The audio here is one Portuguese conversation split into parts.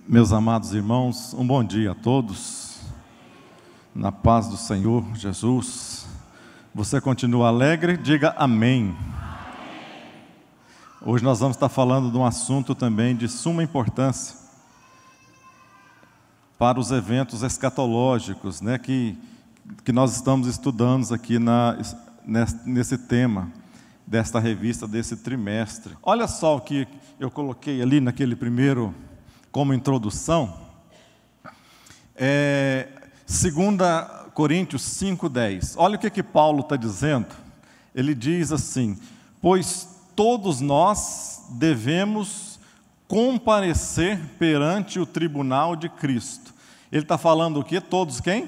Meus amados irmãos, um bom dia a todos, na paz do Senhor Jesus. Você continua alegre? Diga amém. Hoje nós vamos estar falando de um assunto também de suma importância para os eventos escatológicos, né, que nós estamos estudando aqui nesse tema desta revista, desse trimestre. Olha só o que eu coloquei ali naquele primeiro, como introdução, 2 Coríntios 5:10. Olha o que Paulo está dizendo. Ele diz assim: pois todos nós devemos comparecer perante o tribunal de Cristo. Ele está falando o quê? Todos quem?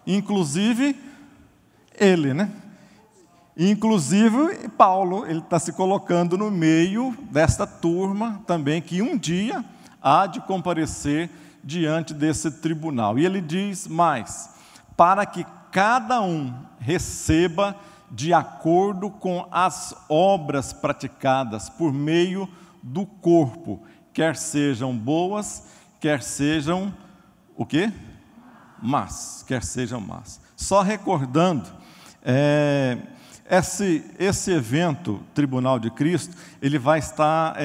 Inclusive ele, né? Inclusive Paulo, ele está se colocando no meio desta turma também, que um dia há de comparecer diante desse tribunal. E ele diz mais: para que cada um receba de acordo com as obras praticadas por meio do corpo, quer sejam boas, quer sejam o quê? Más, quer sejam más. Só recordando, esse evento, Tribunal de Cristo, ele vai estar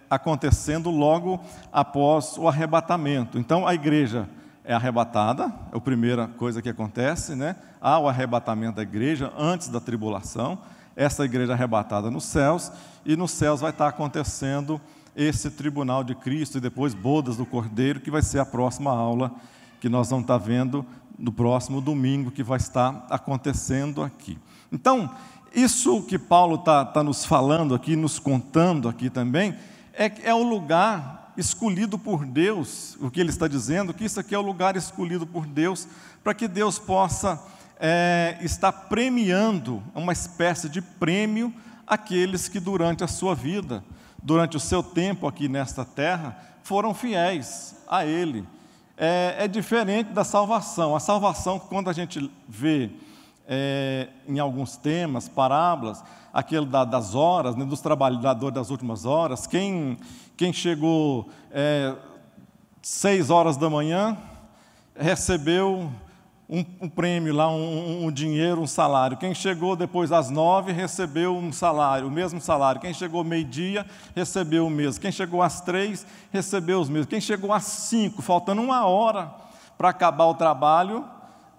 acontecendo logo após o arrebatamento. Então, a igreja é arrebatada, é a primeira coisa que acontece, né? Há o arrebatamento da igreja antes da tribulação, essa igreja é arrebatada nos céus, e nos céus vai estar acontecendo esse tribunal de Cristo, e depois bodas do Cordeiro, que vai ser a próxima aula que nós vamos estar vendo no próximo domingo, que vai estar acontecendo aqui. Então, isso que Paulo está nos falando aqui, nos contando aqui também, é o lugar escolhido por Deus. O que ele está dizendo, que isso aqui é o lugar escolhido por Deus, para que Deus possa estar premiando, uma espécie de prêmio, aqueles que durante a sua vida, durante o seu tempo aqui nesta terra, foram fiéis a Ele. É diferente da salvação. A salvação, quando a gente vê em alguns temas, parábolas, aquele das horas, né, dos trabalhadores das últimas horas, quem chegou 6 horas da manhã, recebeu um prêmio lá, um dinheiro, um salário. Quem chegou depois às 9, recebeu um salário, o mesmo salário. Quem chegou meio-dia, recebeu o mesmo. Quem chegou às 3, recebeu os mesmos. Quem chegou às 5, faltando 1 hora para acabar o trabalho,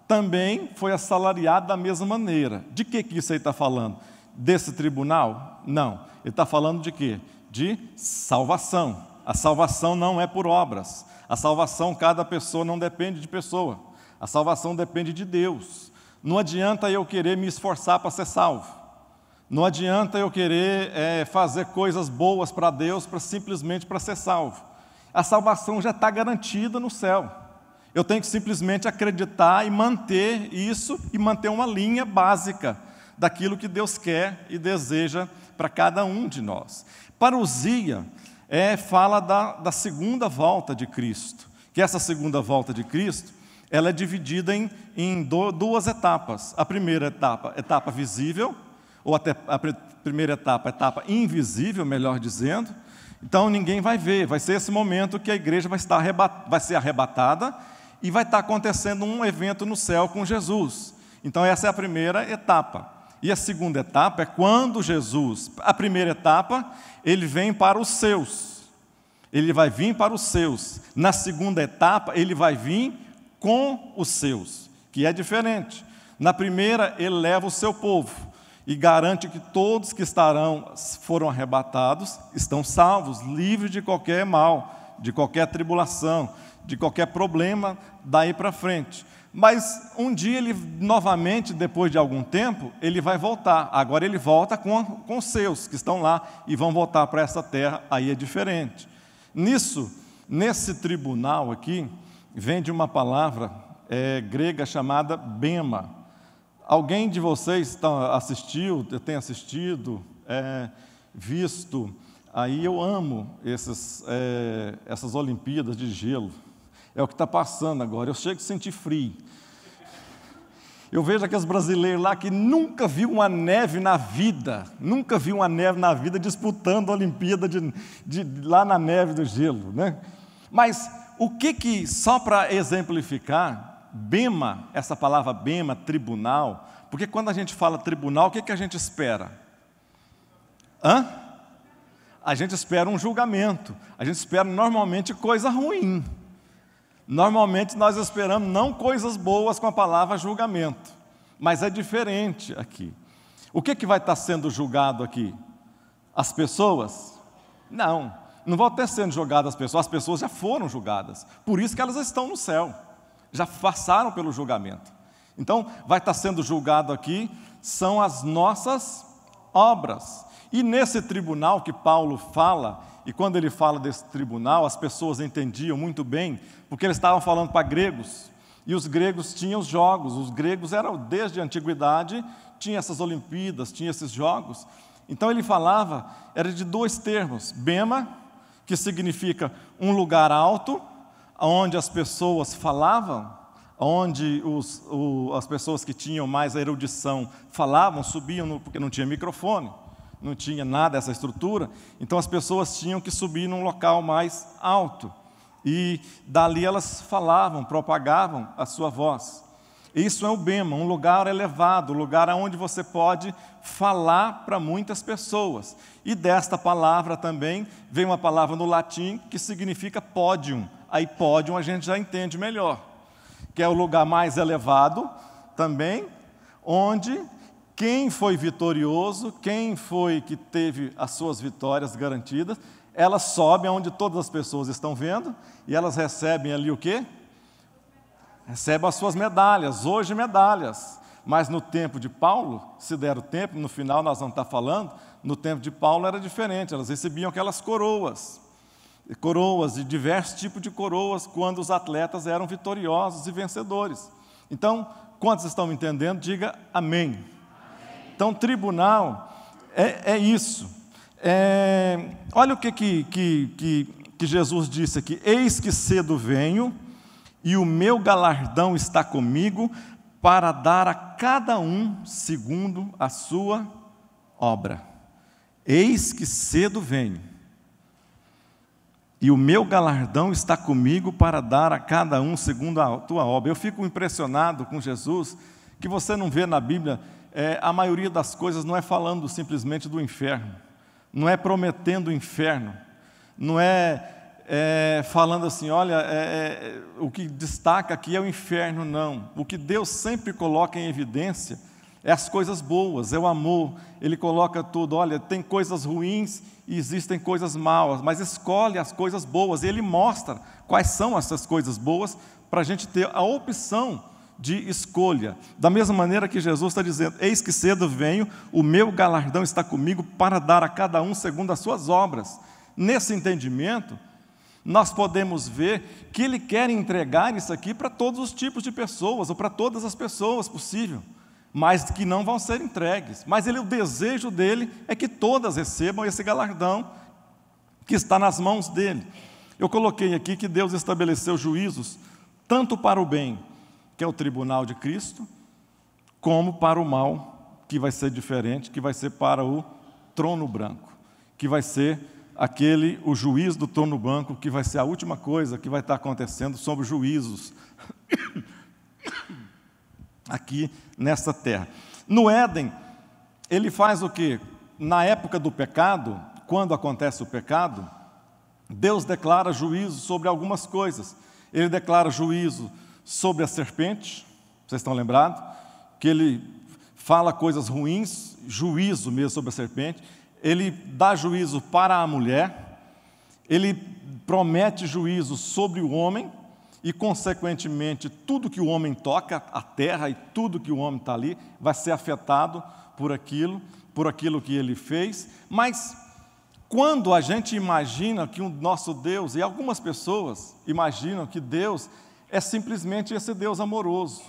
também foi assalariado da mesma maneira. De que isso aí está falando? Desse tribunal? Não. Ele está falando de quê? De salvação. A salvação não é por obras. A salvação, cada pessoa não depende de pessoa. A salvação depende de Deus. Não adianta eu querer me esforçar para ser salvo. Não adianta eu querer fazer coisas boas para Deus simplesmente para ser salvo. A salvação já está garantida no céu. Eu tenho que simplesmente acreditar e manter isso, e manter uma linha básica daquilo que Deus quer e deseja para cada um de nós. Parousia fala da segunda volta de Cristo, que essa segunda volta de Cristo, ela é dividida em duas etapas. A primeira etapa visível, ou até a primeira etapa invisível, melhor dizendo. Então ninguém vai ver, vai ser esse momento que a igreja vai ser arrebatada, e vai estar acontecendo um evento no céu com Jesus. Então essa é a primeira etapa. E a segunda etapa é quando Jesus, a primeira etapa, ele vem para os seus. Ele vai vir para os seus. Na segunda etapa, ele vai vir com os seus, que é diferente. Na primeira, ele leva o seu povo e garante que todos que foram arrebatados, estão salvos, livres de qualquer mal, de qualquer tribulação, de qualquer problema daí para frente. Mas um dia ele novamente, depois de algum tempo, ele vai voltar. Agora ele volta com os seus que estão lá e vão voltar para essa terra. Aí é diferente. Nesse tribunal aqui, vem de uma palavra grega chamada bema. Alguém de vocês assistiu, tem assistido, visto? Aí eu amo essas Olimpíadas de gelo. É o que está passando agora. Eu chego a sentir frio. Eu vejo aqueles brasileiros lá que nunca viu uma neve na vida, disputando a Olimpíada lá na neve do gelo, né? Mas o que só para exemplificar, bema, essa palavra bema, tribunal, porque quando a gente fala tribunal, o que a gente espera? A gente espera um julgamento, a gente espera normalmente coisa ruim. Normalmente nós esperamos não coisas boas com a palavra julgamento, mas é diferente aqui. O que vai estar sendo julgado aqui? As pessoas? Não vão estar sendo julgadas as pessoas já foram julgadas, por isso que elas estão no céu, já passaram pelo julgamento. Então, vai estar sendo julgado aqui, são as nossas obras. E nesse tribunal que Paulo fala, e quando ele fala desse tribunal, as pessoas entendiam muito bem, porque eles estavam falando para gregos, e os gregos tinham os jogos, os gregos eram, desde a antiguidade, tinha essas Olimpíadas, tinha esses jogos. Então ele falava, era de dois termos, bema, que significa um lugar alto, onde as pessoas falavam, onde as pessoas que tinham mais erudição falavam, subiam, porque não tinha microfone, não tinha nada dessa estrutura, então as pessoas tinham que subir num local mais alto, e dali elas falavam, propagavam a sua voz. Isso é o bema, um lugar elevado, um lugar onde você pode falar para muitas pessoas. E desta palavra também vem uma palavra no latim que significa pódium. Aí pódium a gente já entende melhor, que é o lugar mais elevado também, onde quem foi vitorioso, quem foi que teve as suas vitórias garantidas, elas sobem onde todas as pessoas estão vendo, e elas recebem ali o quê? Recebem as suas medalhas, hoje medalhas. Mas no tempo de Paulo, se der o tempo, no final nós vamos estar falando, no tempo de Paulo era diferente, elas recebiam aquelas coroas de diversos tipos de coroas, quando os atletas eram vitoriosos e vencedores. Então, quantos estão me entendendo? Diga amém. Então, tribunal é isso. Olha o que Jesus disse aqui: eis que cedo venho, e o meu galardão está comigo, para dar a cada um segundo a sua obra. Eis que cedo venho, e o meu galardão está comigo, para dar a cada um segundo a tua obra. Eu fico impressionado com Jesus, que você não vê na Bíblia, a maioria das coisas não é falando simplesmente do inferno, não é prometendo o inferno, não é falando assim, olha, o que destaca aqui é o inferno, não. O que Deus sempre coloca em evidência é as coisas boas, é o amor. Ele coloca tudo, olha, tem coisas ruins e existem coisas maus, mas escolhe as coisas boas, e Ele mostra quais são essas coisas boas, para a gente ter a opção de escolha. Da mesma maneira que Jesus está dizendo, eis que cedo venho, o meu galardão está comigo, para dar a cada um segundo as suas obras. Nesse entendimento, nós podemos ver que Ele quer entregar isso aqui para todos os tipos de pessoas, ou para todas as pessoas possível, mas que não vão ser entregues. Mas o desejo dEle é que todas recebam esse galardão que está nas mãos dEle. Eu coloquei aqui que Deus estabeleceu juízos, tanto para o bem, que é o tribunal de Cristo, como para o mal, que vai ser diferente, que vai ser para o trono branco, que vai ser o juiz do trono branco, que vai ser a última coisa que vai estar acontecendo sobre os juízos aqui nessa terra. No Éden, ele faz o quê? Na época do pecado, quando acontece o pecado, Deus declara juízo sobre algumas coisas. Ele declara juízo sobre a serpente, vocês estão lembrados? Que ele fala coisas ruins, juízo mesmo sobre a serpente. Ele dá juízo para a mulher, ele promete juízo sobre o homem, e consequentemente tudo que o homem toca, a terra e tudo que o homem está ali, vai ser afetado por aquilo que ele fez. Mas quando a gente imagina que o nosso Deus, e algumas pessoas imaginam que Deus é simplesmente esse Deus amoroso,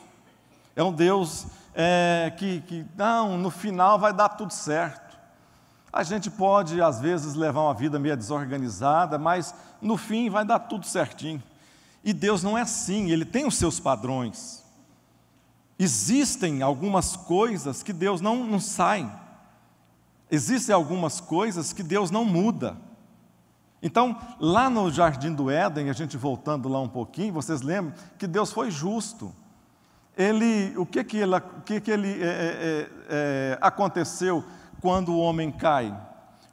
é um Deus que não, no final vai dar tudo certo. A gente pode, às vezes, levar uma vida meio desorganizada, mas no fim vai dar tudo certinho. E Deus não é assim, Ele tem os seus padrões. Existem algumas coisas que Deus não sai. Existem algumas coisas que Deus não muda. Então, lá no Jardim do Éden, a gente voltando lá um pouquinho, vocês lembram que Deus foi justo. Aconteceu quando o homem cai?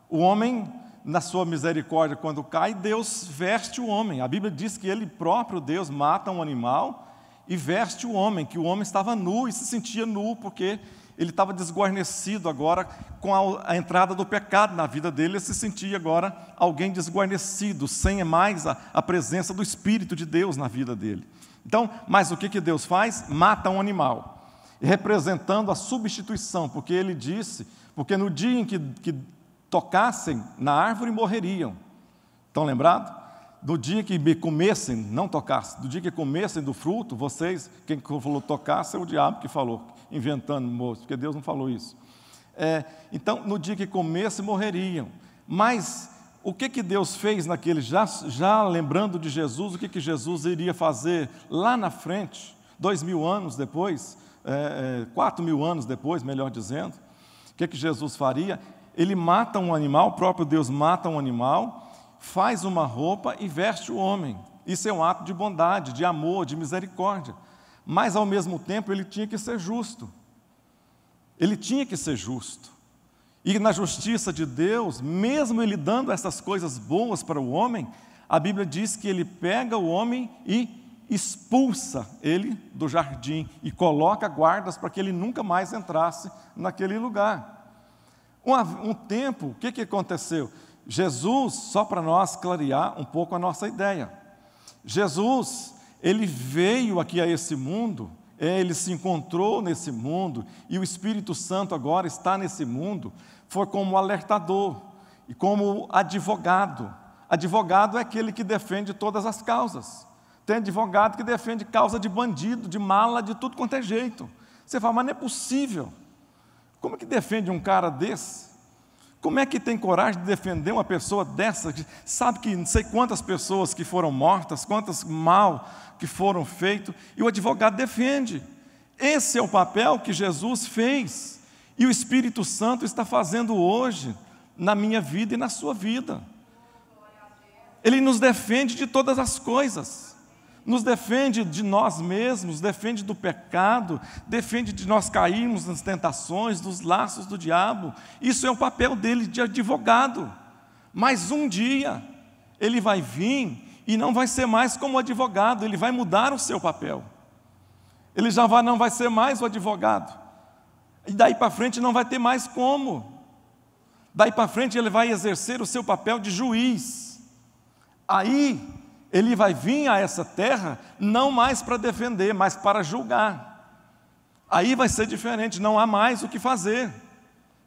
O homem, na sua misericórdia, quando cai, Deus veste o homem. A Bíblia diz que Ele próprio, Deus, mata um animal e veste o homem, que o homem estava nu e se sentia nu, porque ele estava desguarnecido agora com a entrada do pecado na vida dele, ele se sentia agora alguém desguarnecido, sem mais a presença do Espírito de Deus na vida dele. Então, mas o que Deus faz? Mata um animal, representando a substituição, porque ele disse, porque no dia em que tocassem na árvore morreriam. Estão lembrados? Do dia que comessem, não tocassem, do dia que comessem do fruto, vocês, quem falou tocasse é o diabo que falou, inventando, moço, porque Deus não falou isso. Então, no dia que comessem, morreriam. Mas o que Deus fez naquele, já lembrando de Jesus, o que Jesus iria fazer lá na frente, 2000 anos depois, 4000 anos depois, melhor dizendo, o que Jesus faria? Ele mata um animal, o próprio Deus mata um animal, faz uma roupa e veste o homem. Isso é um ato de bondade, de amor, de misericórdia. Mas, ao mesmo tempo, ele tinha que ser justo. Ele tinha que ser justo. E na justiça de Deus, mesmo ele dando essas coisas boas para o homem, a Bíblia diz que ele pega o homem e expulsa ele do jardim e coloca guardas para que ele nunca mais entrasse naquele lugar. Um tempo, o que aconteceu? Jesus, só para nós clarear um pouco a nossa ideia, Jesus, ele veio aqui a esse mundo, ele se encontrou nesse mundo, e o Espírito Santo agora está nesse mundo, foi como alertador e como advogado. Advogado é aquele que defende todas as causas. Tem advogado que defende causa de bandido, de mala, de tudo quanto é jeito. Você fala, mas não é possível. Como é que defende um cara desse? Como é que tem coragem de defender uma pessoa dessa, que sabe que não sei quantas pessoas que foram mortas, quantas mal que foram feitos, e o advogado defende. Esse é o papel que Jesus fez, e o Espírito Santo está fazendo hoje, na minha vida e na sua vida. Ele nos defende de todas as coisas. Nos defende de nós mesmos, defende do pecado, defende de nós cairmos nas tentações, dos laços do diabo. Isso é o papel dele de advogado. Mas um dia, ele vai vir e não vai ser mais como advogado, ele vai mudar o seu papel. Ele já não vai ser mais o advogado. E daí para frente não vai ter mais como. Daí para frente ele vai exercer o seu papel de juiz. Aí, ele vai vir a essa terra não mais para defender, mas para julgar. Aí vai ser diferente, não há mais o que fazer.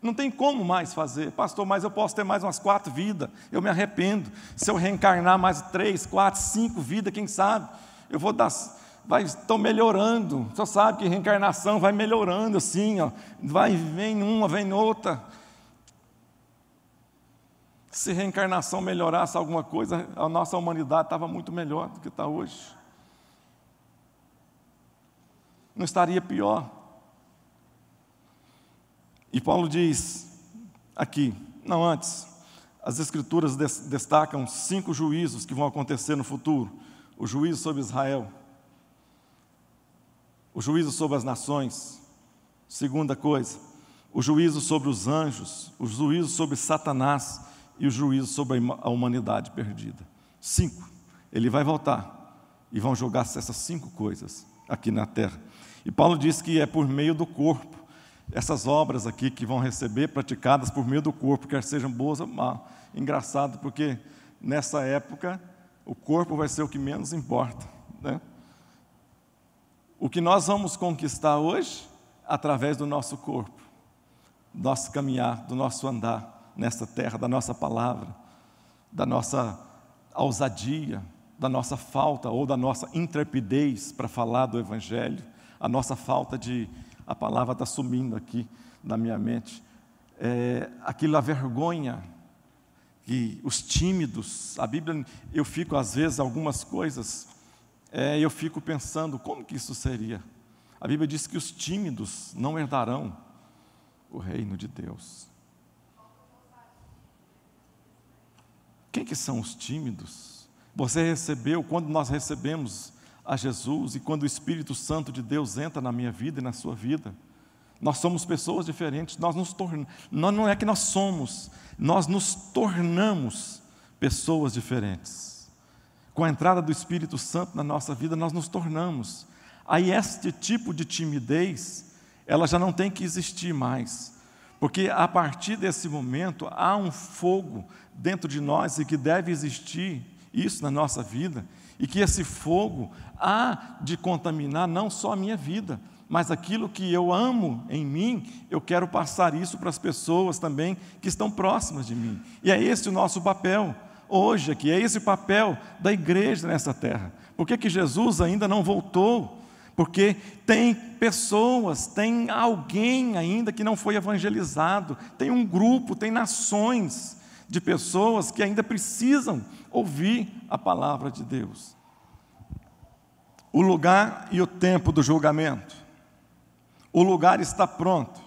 Não tem como mais fazer. Pastor, mas eu posso ter mais umas 4 vidas. Eu me arrependo. Se eu reencarnar mais 3, 4, 5 vidas, quem sabe? Eu vou dar... Estou melhorando. Você sabe que reencarnação vai melhorando assim, ó. Vem uma, vem outra. Se reencarnação melhorasse alguma coisa, a nossa humanidade estava muito melhor do que está hoje. Não estaria pior. E Paulo diz aqui, não antes, as Escrituras destacam 5 juízos que vão acontecer no futuro. O juízo sobre Israel, o juízo sobre as nações, segunda coisa, o juízo sobre os anjos, o juízo sobre Satanás, e o juízo sobre a humanidade perdida. 5. Ele vai voltar e vão julgar essas 5 coisas aqui na terra. E Paulo diz que é por meio do corpo. Essas obras aqui que vão receber, praticadas por meio do corpo, quer sejam boas ou mal. Engraçado, porque nessa época o corpo vai ser o que menos importa, né? O que nós vamos conquistar hoje, através do nosso corpo, do nosso caminhar, do nosso andar nessa terra, da nossa palavra, da nossa ousadia, da nossa falta ou da nossa intrepidez para falar do Evangelho, a nossa falta de... A palavra está sumindo aqui na minha mente. Aquilo, a vergonha, que os tímidos, a Bíblia, eu fico às vezes, algumas coisas, eu fico pensando, como que isso seria? A Bíblia diz que os tímidos não herdarão o reino de Deus. Quem que são os tímidos? Você recebeu, quando nós recebemos a Jesus e quando o Espírito Santo de Deus entra na minha vida e na sua vida, nós somos pessoas diferentes, não é que nós somos, nós nos tornamos pessoas diferentes. Com a entrada do Espírito Santo na nossa vida, nós nos tornamos. Aí este tipo de timidez, ela já não tem que existir mais, porque a partir desse momento há um fogo dentro de nós e que deve existir isso na nossa vida, e que esse fogo há de contaminar não só a minha vida, mas aquilo que eu amo em mim, eu quero passar isso para as pessoas também que estão próximas de mim. E é esse o nosso papel hoje aqui, é esse o papel da igreja nessa terra. Por que Jesus ainda não voltou? Porque tem pessoas, tem alguém ainda que não foi evangelizado, tem um grupo, tem nações de pessoas que ainda precisam ouvir a palavra de Deus. O lugar e o tempo do julgamento. O lugar está pronto.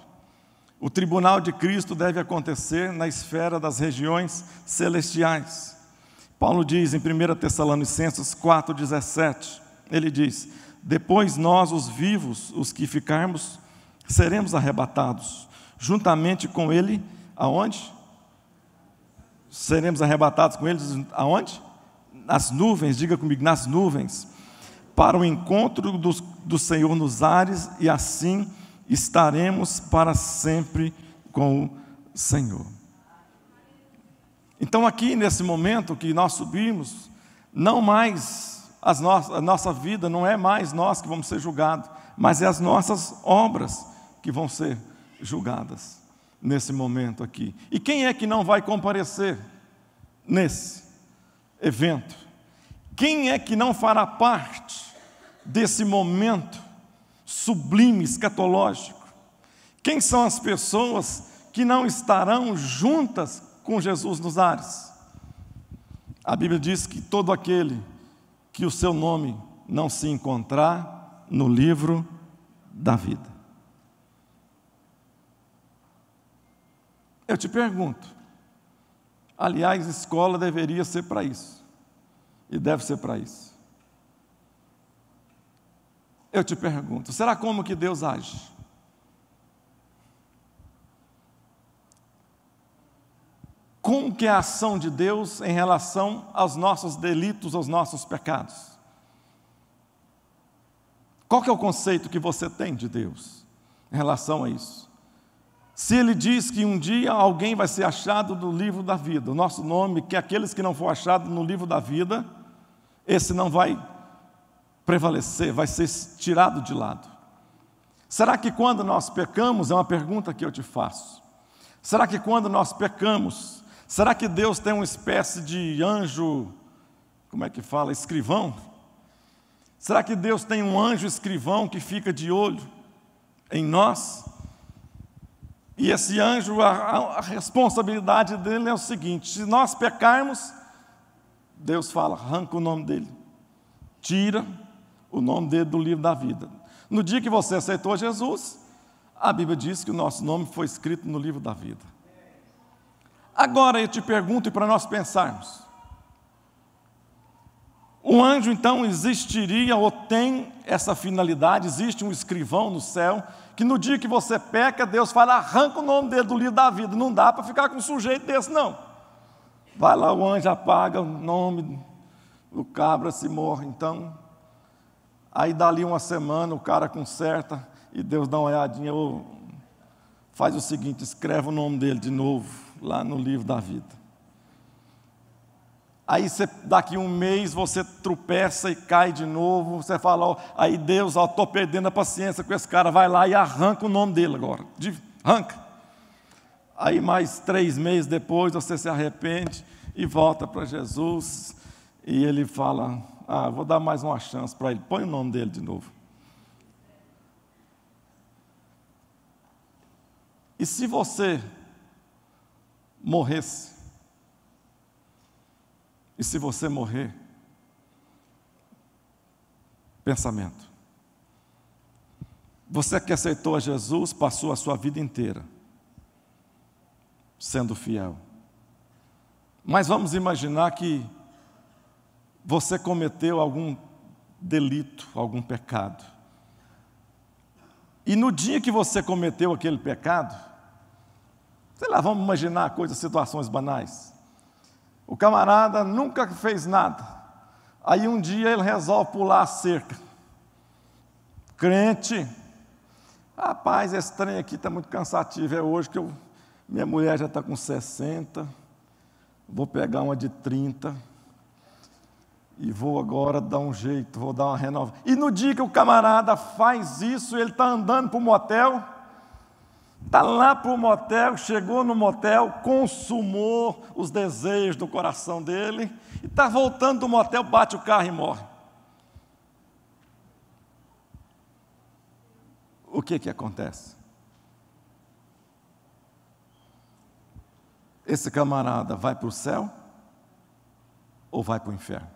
O tribunal de Cristo deve acontecer na esfera das regiões celestiais. Paulo diz em 1 Tessalonicenses 4,17, ele diz: depois nós, os vivos, os que ficarmos, seremos arrebatados, juntamente com ele, aonde? Seremos arrebatados com eles, aonde? Nas nuvens, diga comigo, nas nuvens, para o encontro do Senhor nos ares, e assim estaremos para sempre com o Senhor. Então aqui nesse momento que nós subimos, não mais a nossa vida, não é mais nós que vamos ser julgados, mas é as nossas obras que vão ser julgadas nesse momento aqui. E quem é que não vai comparecer nesse evento? Quem é que não fará parte desse momento sublime, escatológico? Quem são as pessoas que não estarão juntas com Jesus nos ares? A Bíblia diz que todo aquele que o seu nome não se encontrar no livro da vida. Eu te pergunto, aliás, escola deveria ser para isso, e deve ser para isso. Eu te pergunto, será como que Deus age? Como que é a ação de Deus em relação aos nossos delitos, aos nossos pecados? Qual que é o conceito que você tem de Deus em relação a isso? Se Ele diz que um dia alguém vai ser achado no livro da vida, o nosso nome, que aqueles que não for achados no livro da vida, esse não vai prevalecer, vai ser tirado de lado. Será que quando nós pecamos, é uma pergunta que eu te faço, será que quando nós pecamos, será que Deus tem uma espécie de anjo, como é que fala, escrivão? Será que Deus tem um anjo escrivão que fica de olho em nós? E esse anjo, a responsabilidade dele é o seguinte: se nós pecarmos, Deus fala, arranca o nome dele, tira o nome dele do livro da vida. No dia que você aceitou Jesus, a Bíblia diz que o nosso nome foi escrito no livro da vida. Agora eu te pergunto, e para nós pensarmos, o anjo então existiria ou tem essa finalidade? Existe um escrivão no céu, que no dia que você peca, Deus fala, arranca o nome dele do livro da vida. Não dá para ficar com um sujeito desse, não. Vai lá, o anjo apaga o nome do cabra, se morre. Então, aí dali uma semana, o cara conserta, e Deus dá uma olhadinha, faz o seguinte, escreve o nome dele de novo, lá no livro da vida. Aí daqui um mês você tropeça e cai de novo, você fala, aí Deus, estou perdendo a paciência com esse cara, vai lá e arranca o nome dele agora, arranca. Aí mais 3 meses depois você se arrepende e volta para Jesus, e ele fala, vou dar mais uma chance para ele, põe o nome dele de novo. E se você morresse, e se você morrer, pensamento, você que aceitou a Jesus, passou a sua vida inteira sendo fiel, Mas vamos imaginar que você cometeu algum delito, algum pecado. E no dia que você cometeu aquele pecado, sei lá, vamos imaginar coisas, situações banais. O camarada nunca fez nada. Aí um dia ele resolve pular a cerca. Crente, rapaz, esse trem aqui está muito cansativo. É hoje que minha mulher já está com 60, vou pegar uma de 30 e vou agora dar um jeito, vou dar uma renovada. E no dia que o camarada faz isso, ele está andando para o motel, está lá para o motel, chegou no motel, consumou os desejos do coração dele, e está voltando do motel, bate o carro e morre. O que acontece? Esse camarada vai para o céu ou vai para o inferno?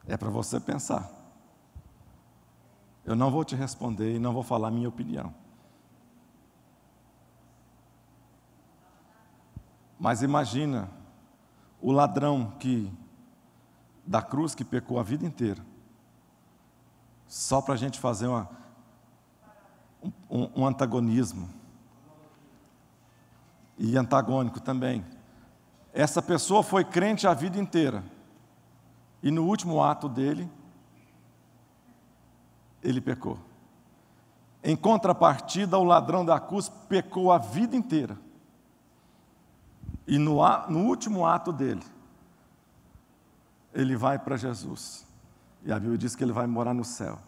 É para você pensar. Eu não vou te responder e não vou falar minha opinião. Mas imagina o ladrão da cruz que pecou a vida inteira, só para a gente fazer um antagonismo, e antagônico também. Essa pessoa foi crente a vida inteira, e no último ato dele, ele pecou. Em contrapartida, o ladrão da cruz pecou a vida inteira, e no último ato dele, ele vai para Jesus. E a Bíblia diz que ele vai morar no céu.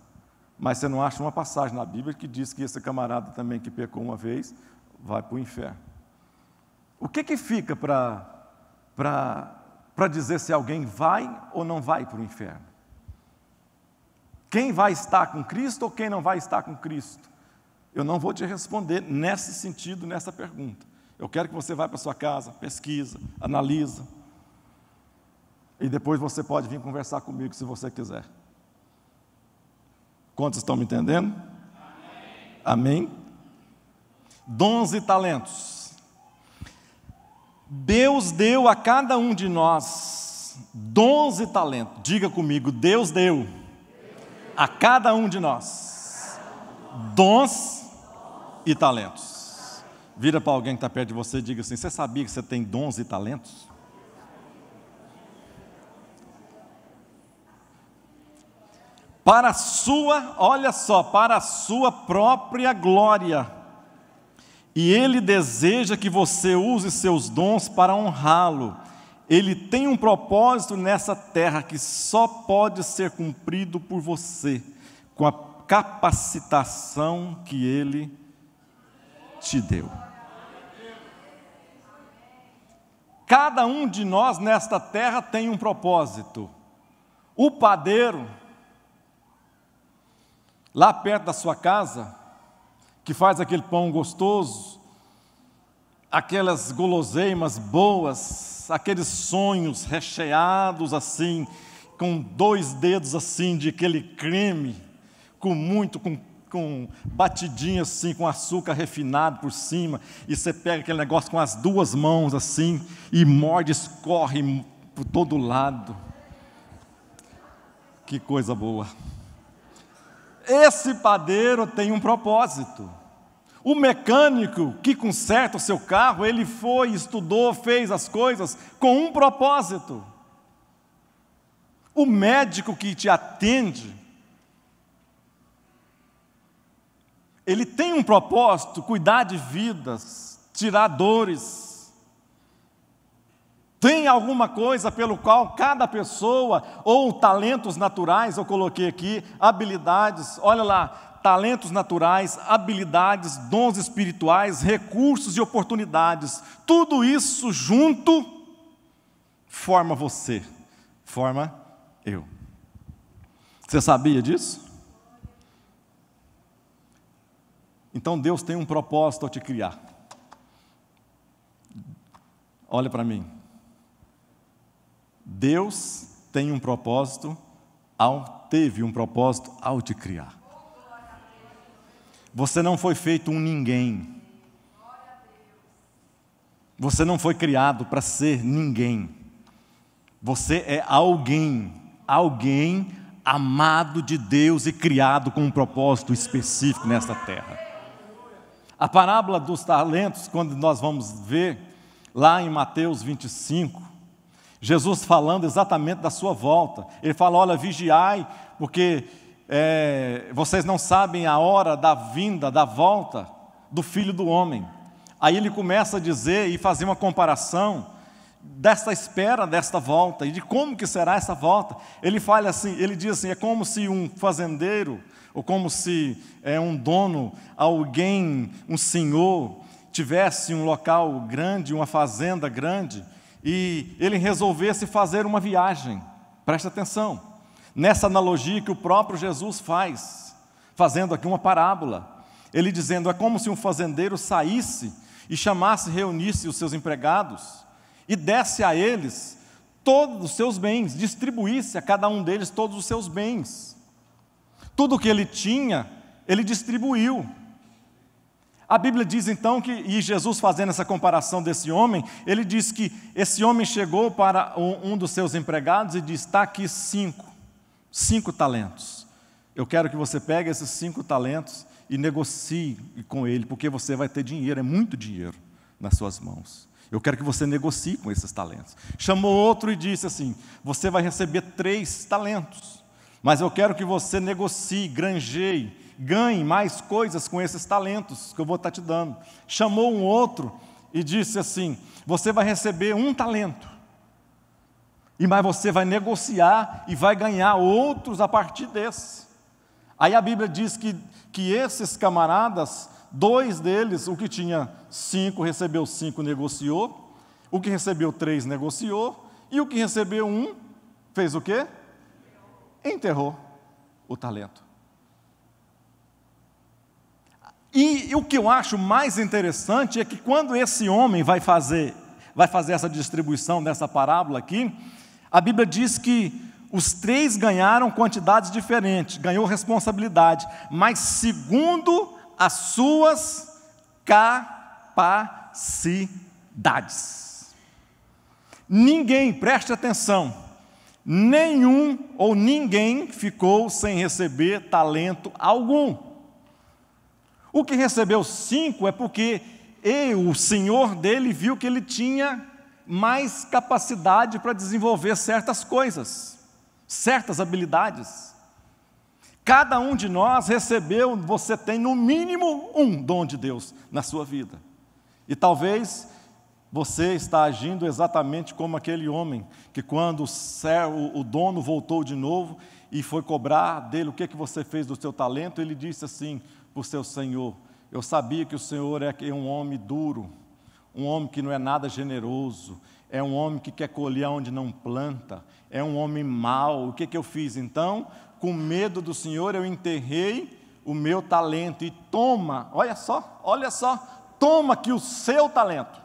Mas você não acha uma passagem na Bíblia que diz que esse camarada também que pecou uma vez, vai para o inferno. O que fica para dizer se alguém vai ou não vai para o inferno? Quem vai estar com Cristo ou quem não vai estar com Cristo? Eu não vou te responder nesse sentido, nessa pergunta. Eu quero que você vá para sua casa, pesquisa, analisa. E depois você pode vir conversar comigo se você quiser. Quantos estão me entendendo? Amém? Dons e talentos. Deus deu a cada um de nós dons e talentos. Diga comigo, Deus deu a cada um de nós dons e talentos. Vira para alguém que está perto de você e diga assim: você sabia que você tem dons e talentos? Para a sua, olha só, para a sua própria glória. E Ele deseja que você use seus dons para honrá-lo. Ele tem um propósito nessa terra que só pode ser cumprido por você, com a capacitação que Ele te deu. Cada um de nós nesta terra tem um propósito. O padeiro, lá perto da sua casa, que faz aquele pão gostoso, aquelas guloseimas boas, aqueles sonhos recheados assim, com 2 dedos assim de aquele creme, com batidinho assim, com açúcar refinado por cima, e você pega aquele negócio com as 2 mãos assim, e morde, escorre por todo lado. Que coisa boa! Esse padeiro tem um propósito. O mecânico que conserta o seu carro, ele foi, estudou, fez as coisas com um propósito. O médico que te atende, ele tem um propósito: cuidar de vidas, tirar dores. Tem alguma coisa pelo qual cada pessoa, ou talentos naturais, eu coloquei aqui, habilidades, olha lá, talentos naturais, habilidades, dons espirituais, recursos e oportunidades, tudo isso junto forma você, forma eu. Você sabia disso? Então Deus tem um propósito ao te criar. Olha para mim. Deus tem um propósito, teve um propósito ao te criar. Você não foi feito um ninguém. Você não foi criado para ser ninguém. Você é alguém, alguém amado de Deus e criado com um propósito específico nesta terra. A parábola dos talentos, quando nós vamos ver lá em Mateus 25, Jesus falando exatamente da sua volta. Ele fala, olha, vigiai, porque vocês não sabem a hora da vinda, da volta do Filho do Homem. Aí ele começa a dizer e fazer uma comparação desta espera, desta volta, e de como que será essa volta. Ele fala assim, ele diz assim, é como se um fazendeiro, ou como se um dono, alguém, um senhor, tivesse um local grande, uma fazenda grande, e ele resolvesse fazer uma viagem. Preste atenção, nessa analogia que o próprio Jesus faz, fazendo aqui uma parábola, ele dizendo, é como se um fazendeiro saísse e chamasse, reunisse os seus empregados, e desse a eles todos os seus bens, distribuísse a cada um deles todos os seus bens. Tudo o que ele tinha, ele distribuiu. A Bíblia diz então que, e Jesus fazendo essa comparação desse homem, ele diz que esse homem chegou para um dos seus empregados e disse, está aqui 5 talentos. Eu quero que você pegue esses 5 talentos e negocie com ele, porque você vai ter dinheiro, é muito dinheiro nas suas mãos. Eu quero que você negocie com esses talentos. Chamou outro e disse assim, você vai receber 3 talentos, mas eu quero que você negocie, granjeie, ganhe mais coisas com esses talentos que eu vou estar te dando. Chamou um outro e disse assim, você vai receber 1 talento, mas você vai negociar e vai ganhar outros a partir desse. Aí a Bíblia diz que esses camaradas, 2 deles, o que tinha 5 recebeu 5, negociou, o que recebeu 3 negociou, e o que recebeu 1 fez o quê? Enterrou o talento. E o que eu acho mais interessante é que quando esse homem vai fazer essa distribuição dessa parábola aqui, a Bíblia diz que os 3 ganharam quantidades diferentes, ganhou responsabilidade, mas segundo as suas capacidades. Ninguém, preste atenção, nenhum ou ninguém ficou sem receber talento algum. O que recebeu 5 é porque o senhor dele viu que ele tinha mais capacidade para desenvolver certas coisas, certas habilidades. Cada um de nós recebeu, você tem no mínimo um dom de Deus na sua vida. E talvez você está agindo exatamente como aquele homem, que quando o dono voltou de novo e foi cobrar dele o que você fez do seu talento, ele disse assim para o seu senhor, eu sabia que o senhor é um homem duro, um homem que não é nada generoso, é um homem que quer colher onde não planta, é um homem mau. O que eu fiz então? Com medo do Senhor, eu enterrei o meu talento e toma, olha só, toma aqui o seu talento.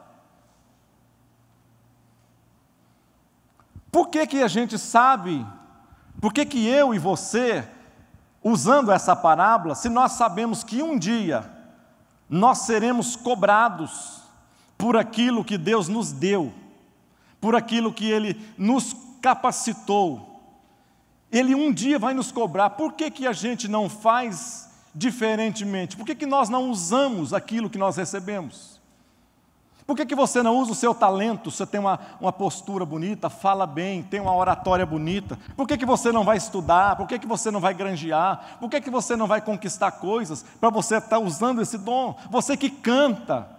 Por que a gente sabe, por que eu e você, usando essa parábola, se nós sabemos que um dia nós seremos cobrados por aquilo que Deus nos deu, por aquilo que Ele nos capacitou, Ele um dia vai nos cobrar. Por que a gente não faz diferentemente? Por que nós não usamos aquilo que nós recebemos? Por que você não usa o seu talento? Você tem uma postura bonita, fala bem, tem uma oratória bonita. Por que você não vai estudar? Por que você não vai granjear? Por que você não vai conquistar coisas para você estar usando esse dom? Você que canta,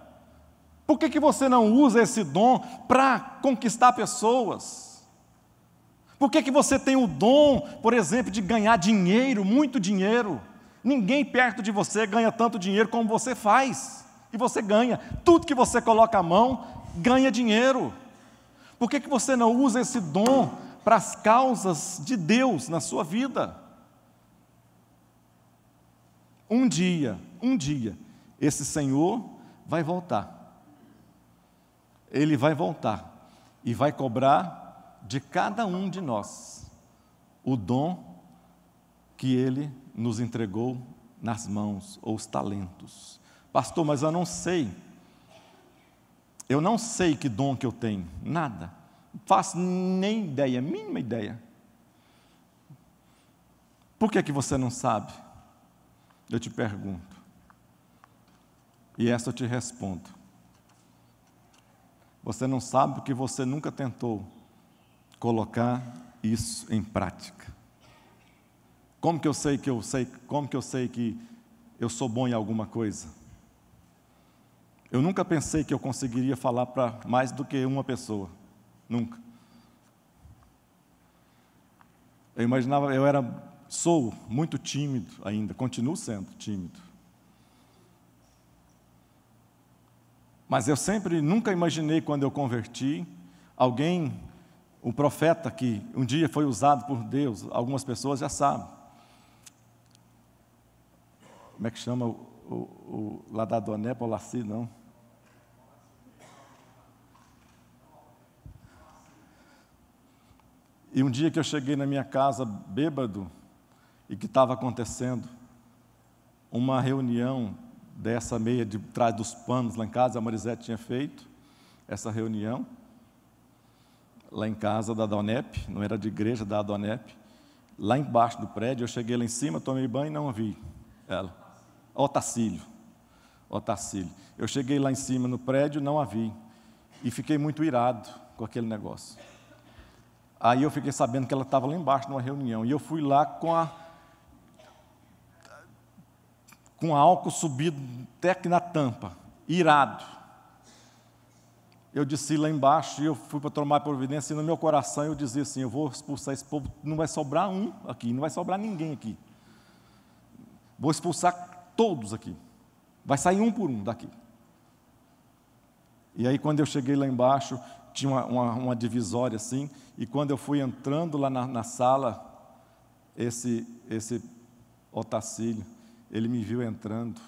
por que você não usa esse dom para conquistar pessoas? Por que você tem o dom, por exemplo, de ganhar dinheiro, muito dinheiro? Ninguém perto de você ganha tanto dinheiro como você faz. E você ganha. Tudo que você coloca a mão, ganha dinheiro. Por que você não usa esse dom para as causas de Deus na sua vida? Um dia, esse Senhor vai voltar. Ele vai voltar e vai cobrar de cada um de nós o dom que Ele nos entregou nas mãos, ou os talentos. Pastor, mas eu não sei que dom que eu tenho, nada, não faço nem ideia, mínima ideia. Por que você não sabe? Eu te pergunto, e essa eu te respondo. Você não sabe porque você nunca tentou colocar isso em prática. Como que eu sei que eu sou bom em alguma coisa? Eu nunca pensei que eu conseguiria falar para mais do que uma pessoa. Nunca. Eu imaginava, sou muito tímido ainda, continuo sendo tímido. Mas eu nunca imaginei, quando eu converti, um profeta que um dia foi usado por Deus, algumas pessoas já sabem. Como é que chama o lá da Adonep, Olaci, não? E um dia que eu cheguei na minha casa bêbado, e que estava acontecendo uma reunião dessa meia de trás dos panos lá em casa, a Marisete tinha feito essa reunião, lá em casa da Adonep, não era de igreja, da Adonep, lá embaixo do prédio. Eu cheguei lá em cima, tomei banho e não a vi ela. Otacílio. Eu cheguei lá em cima no prédio, não a vi, e fiquei muito irado com aquele negócio. Aí eu fiquei sabendo que ela estava lá embaixo numa reunião, e eu fui lá com álcool subido até aqui na tampa, irado. Eu desci lá embaixo e eu fui para tomar providência, e no meu coração eu dizia assim: eu vou expulsar esse povo, não vai sobrar um aqui, não vai sobrar ninguém aqui. Vou expulsar todos aqui, vai sair um por um daqui. E aí, quando eu cheguei lá embaixo, tinha uma divisória assim, e quando eu fui entrando lá na sala, esse Otacílio, ele me viu entrando,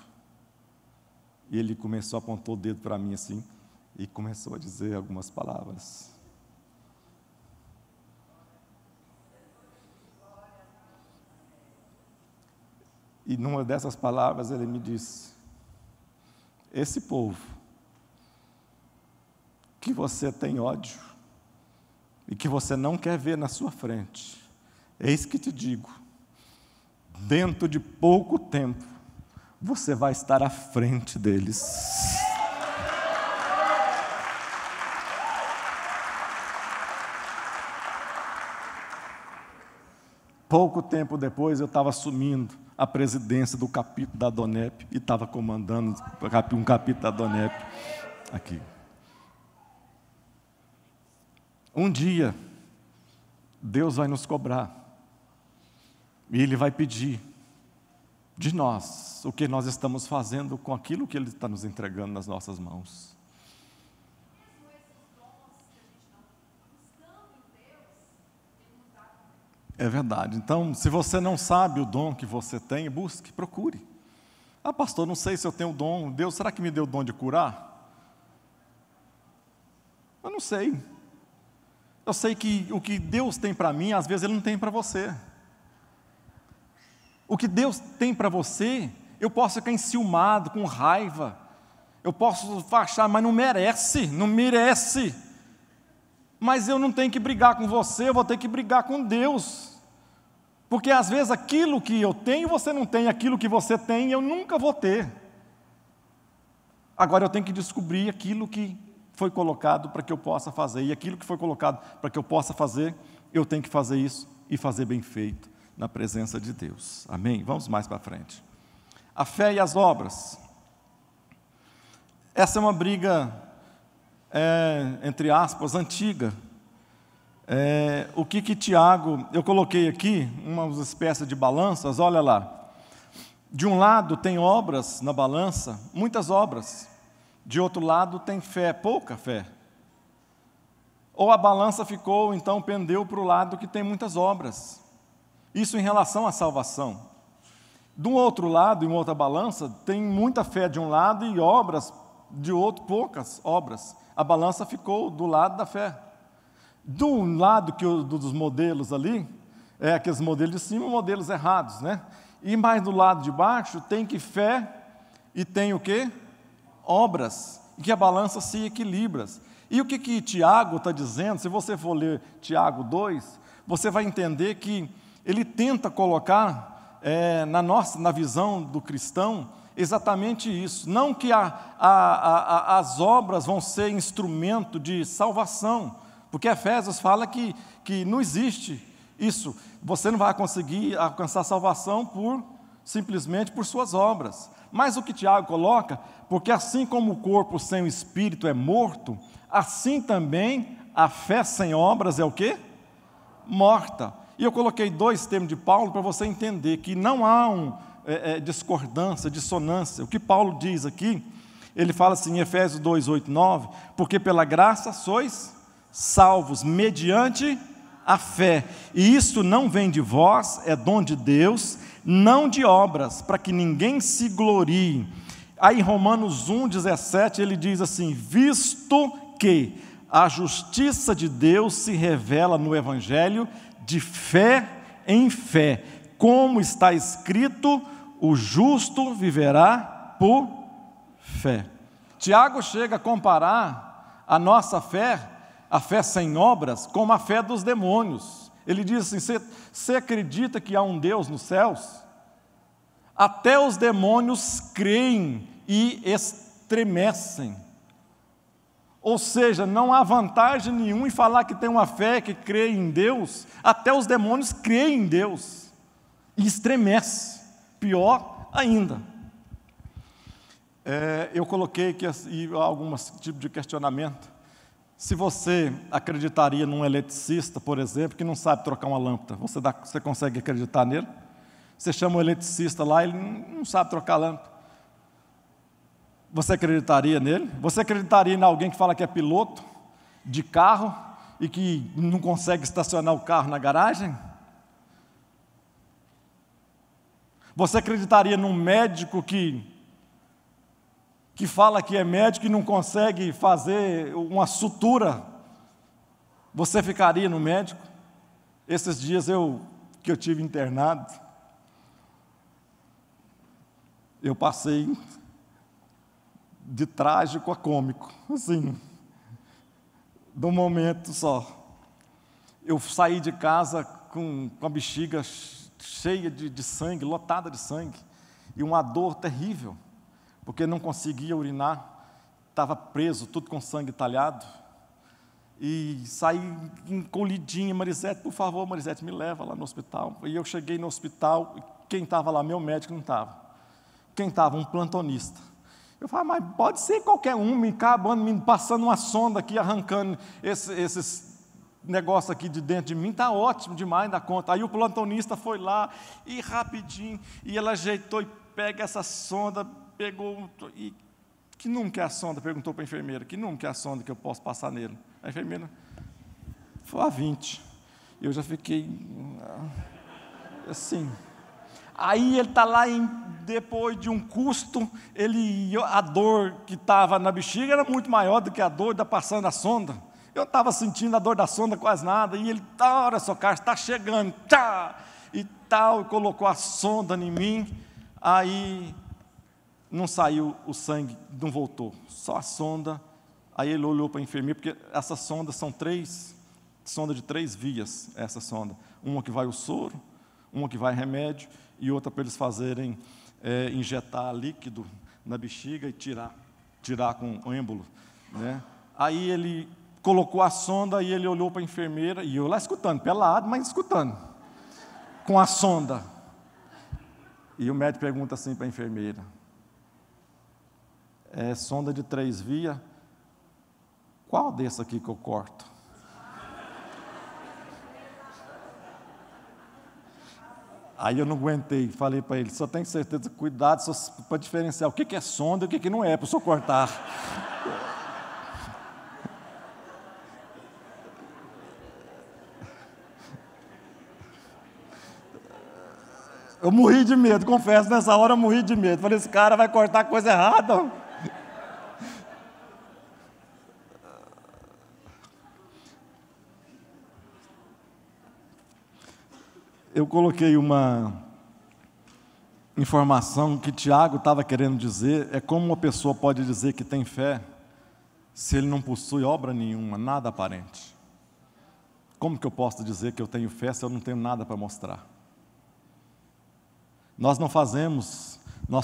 e ele começou a apontar o dedo para mim assim, e começou a dizer algumas palavras. E numa dessas palavras ele me disse: esse povo que você tem ódio e que você não quer ver na sua frente, eis que te digo, dentro de pouco tempo você vai estar à frente deles. Pouco tempo depois eu estava assumindo a presidência do capítulo da Adonep e estava comandando um capítulo da Adonep aqui. Um dia, Deus vai nos cobrar, e Ele vai pedir de nós o que nós estamos fazendo com aquilo que Ele está nos entregando nas nossas mãos. É verdade. Então, se você não sabe o dom que você tem, busque, procure. Ah, pastor, não sei se eu tenho o dom. Deus, será que me deu o dom de curar? Eu não sei. Eu sei que o que Deus tem para mim, às vezes Ele não tem para você. O que Deus tem para você, eu posso ficar enciumado, com raiva. Eu posso achar, mas não merece. Mas eu não tenho que brigar com você, eu vou ter que brigar com Deus. Porque às vezes aquilo que eu tenho, você não tem, aquilo que você tem, eu nunca vou ter. Agora eu tenho que descobrir aquilo que foi colocado para que eu possa fazer. E aquilo que foi colocado para que eu possa fazer, eu tenho que fazer isso e fazer bem feito na presença de Deus. Amém? Vamos mais para frente. A fé e as obras. Essa é uma briga, entre aspas, antiga. O que Tiago, eu coloquei aqui, uma espécie de balanças, olha lá. De um lado tem obras na balança, muitas obras. De outro lado tem fé, pouca fé. Ou a balança ficou, então pendeu para o lado que tem muitas obras. Isso em relação à salvação. Do outro lado, em outra balança, tem muita fé de um lado e obras de outro, poucas obras. A balança ficou do lado da fé. Do lado dos modelos ali, aqueles modelos de cima, modelos errados, né? E mais do lado de baixo tem que fé e tem o quê? Obras, e que a balança se equilibra. E o que Tiago está dizendo? Se você for ler Tiago 2, você vai entender que ele tenta colocar na visão do cristão exatamente isso. Não que as obras vão ser instrumento de salvação, porque Efésios fala que não existe isso. Você não vai conseguir alcançar salvação simplesmente por suas obras. Mas o que Tiago coloca, porque assim como o corpo sem o espírito é morto, assim também a fé sem obras é o quê? Morta. E eu coloquei 2 termos de Paulo para você entender que não há discordância, dissonância. O que Paulo diz aqui, ele fala assim em Efésios 2, 8, 9, porque pela graça sois salvos mediante a fé, e isso não vem de vós, é dom de Deus, não de obras, para que ninguém se glorie. Aí em Romanos 1, 17, ele diz assim, visto que a justiça de Deus se revela no Evangelho de fé em fé, como está escrito, o justo viverá por fé. Tiago chega a comparar a nossa fé, a fé sem obras, como a fé dos demônios. Ele diz assim, você acredita que há um Deus nos céus? Até os demônios creem e estremecem. Ou seja, não há vantagem nenhuma em falar que tem uma fé que crê em Deus. Até os demônios creem em Deus e estremecem. Pior ainda. Eu coloquei aqui alguns tipos de questionamento. Se você acreditaria num eletricista, por exemplo, que não sabe trocar uma lâmpada, você consegue acreditar nele? Você chama o eletricista lá, ele não sabe trocar a lâmpada. Você acreditaria nele? Você acreditaria em alguém que fala que é piloto de carro e que não consegue estacionar o carro na garagem? Você acreditaria num médico que fala que é médico e não consegue fazer uma sutura? Você ficaria no médico? Esses dias que eu tive internado, eu passei de trágico a cômico, assim, de um momento só. Eu saí de casa com a bexiga cheia de sangue, lotada de sangue, e uma dor terrível, porque não conseguia urinar, estava preso, tudo com sangue talhado, e saí encolhidinha. Marisete, por favor, Marisete, me leva lá no hospital. E eu cheguei no hospital, e quem estava lá? Meu médico não estava. Quem estava? Um plantonista. Eu falei, mas pode ser qualquer um, me passando uma sonda aqui, arrancando esses negócios aqui de dentro de mim, está ótimo demais da conta. Aí o plantonista foi lá, e rapidinho, e ela ajeitou e pega essa sonda, pegou, e que número que é a sonda? Perguntou para a enfermeira, que número que é a sonda que eu posso passar nele? A enfermeira falou, 20. Eu já fiquei assim. Aí ele está lá, depois de um custo, a dor que estava na bexiga era muito maior do que a dor da passando a sonda. Eu estava sentindo a dor da sonda quase nada, e ele, olha só, cara, está chegando, e tal, e colocou a sonda em mim, aí não saiu o sangue, não voltou, só a sonda. Aí ele olhou para a enfermeira, porque essas sondas são sonda de 3 vias, essa sonda. Uma que vai o soro, uma que vai remédio, e outra para eles fazerem, injetar líquido na bexiga e tirar com o êmbolo, né? Aí ele colocou a sonda e ele olhou para a enfermeira, e eu lá escutando, pelado, mas escutando, com a sonda. E o médico pergunta assim para a enfermeira, sonda de 3 vias, qual desse aqui que eu corto? Aí eu não aguentei, falei para ele, só tenho certeza, cuidado para diferenciar o que é sonda e o que não é, para o senhor cortar. Eu morri de medo, confesso, nessa hora eu morri de medo. Falei, esse cara vai cortar coisa errada. Eu coloquei uma informação que Tiago estava querendo dizer é como uma pessoa pode dizer que tem fé se ele não possui obra nenhuma, nada aparente. Como que eu posso dizer que eu tenho fé se eu não tenho nada para mostrar? Nós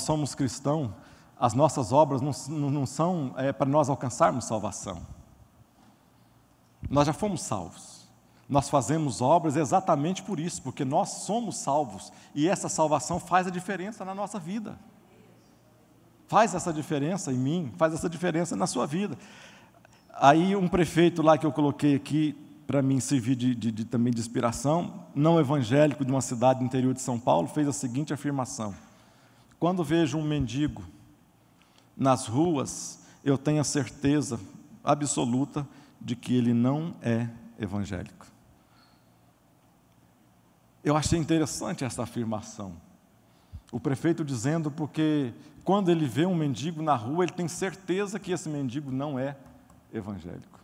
somos cristãos, as nossas obras não são para nós alcançarmos salvação. Nós já fomos salvos. Nós fazemos obras exatamente por isso, porque nós somos salvos, e essa salvação faz a diferença na nossa vida. Faz essa diferença em mim, faz essa diferença na sua vida. Aí um prefeito lá que eu coloquei aqui, para mim servir também de inspiração, não evangélico, de uma cidade do interior de São Paulo, fez a seguinte afirmação: quando vejo um mendigo nas ruas, eu tenho a certeza absoluta de que ele não é evangélico. Eu achei interessante essa afirmação. O prefeito dizendo, porque quando ele vê um mendigo na rua, ele tem certeza que esse mendigo não é evangélico.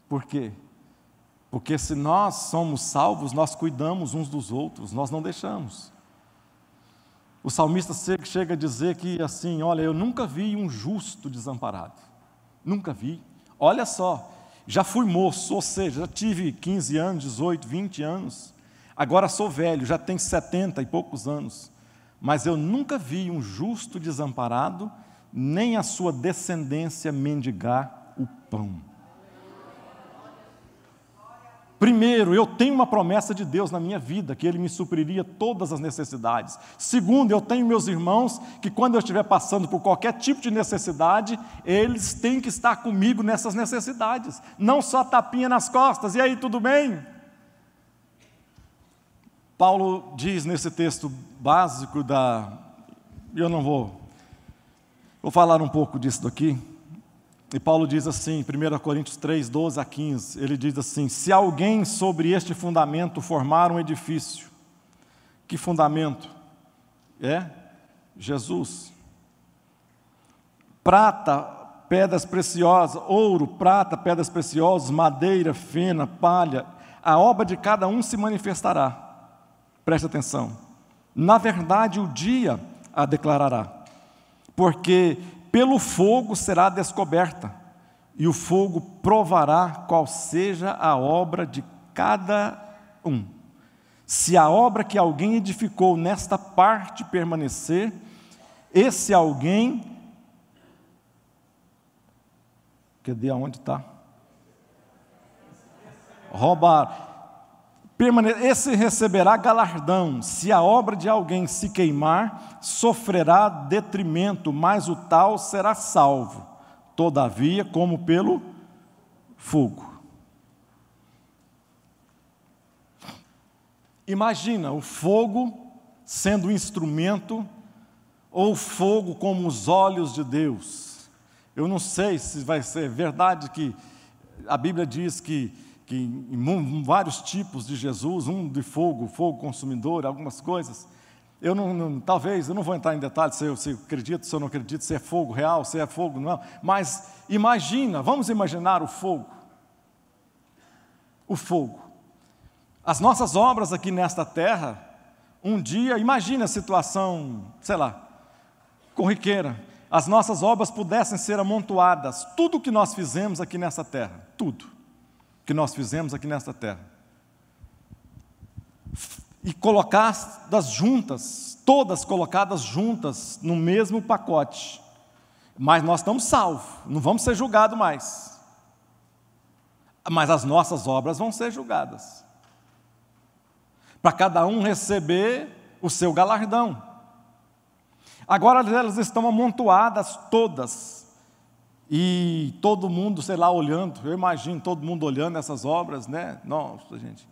Por quê? Porque se nós somos salvos, nós cuidamos uns dos outros, nós não deixamos. O salmista chega a dizer que assim, olha, eu nunca vi um justo desamparado. Nunca vi. Olha só, já fui moço, ou seja, já tive 15 anos, 18, 20 anos. Agora sou velho, já tenho 70 e poucos anos. Mas eu nunca vi um justo desamparado, nem a sua descendência mendigar o pão. Primeiro, eu tenho uma promessa de Deus na minha vida, que Ele me supriria todas as necessidades. Segundo, eu tenho meus irmãos, que quando eu estiver passando por qualquer tipo de necessidade, eles têm que estar comigo nessas necessidades, não só tapinha nas costas, e aí, tudo bem? Paulo diz nesse texto básico eu não vou falar um pouco disso daqui. E Paulo diz assim, 1 Coríntios 3, 12 a 15, ele diz assim: se alguém sobre este fundamento formar um edifício, que fundamento? É Jesus. Prata, pedras preciosas, ouro, prata, pedras preciosas, madeira, fena, palha, a obra de cada um se manifestará. Preste atenção. Na verdade, o dia a declarará, porque pelo fogo será descoberta, e o fogo provará qual seja a obra de cada um. Se a obra que alguém edificou nesta parte permanecer, esse alguém, cadê aonde está? Roubar. Esse receberá galardão. Se a obra de alguém se queimar, sofrerá detrimento, mas o tal será salvo, todavia, como pelo fogo. Imagina o fogo sendo um instrumento, ou o fogo como os olhos de Deus. Eu não sei se vai ser verdade que a Bíblia diz que em vários tipos de Jesus, um de fogo consumidor, algumas coisas. Talvez, eu não vou entrar em detalhes se eu acredito, se eu não acredito, se é fogo real, se é fogo não, mas vamos imaginar o fogo. O fogo. As nossas obras aqui nesta terra, um dia, imagina a situação, sei lá, corriqueira, as nossas obras pudessem ser amontoadas, tudo o que nós fizemos aqui nessa terra, tudo que nós fizemos aqui nesta terra, e colocadas juntas, todas colocadas juntas no mesmo pacote, mas nós estamos salvos, não vamos ser julgados mais, mas as nossas obras vão ser julgadas, para cada um receber o seu galardão. Agora elas estão amontoadas todas, e todo mundo, sei lá, olhando, eu imagino todo mundo olhando essas obras, né? Nossa, gente,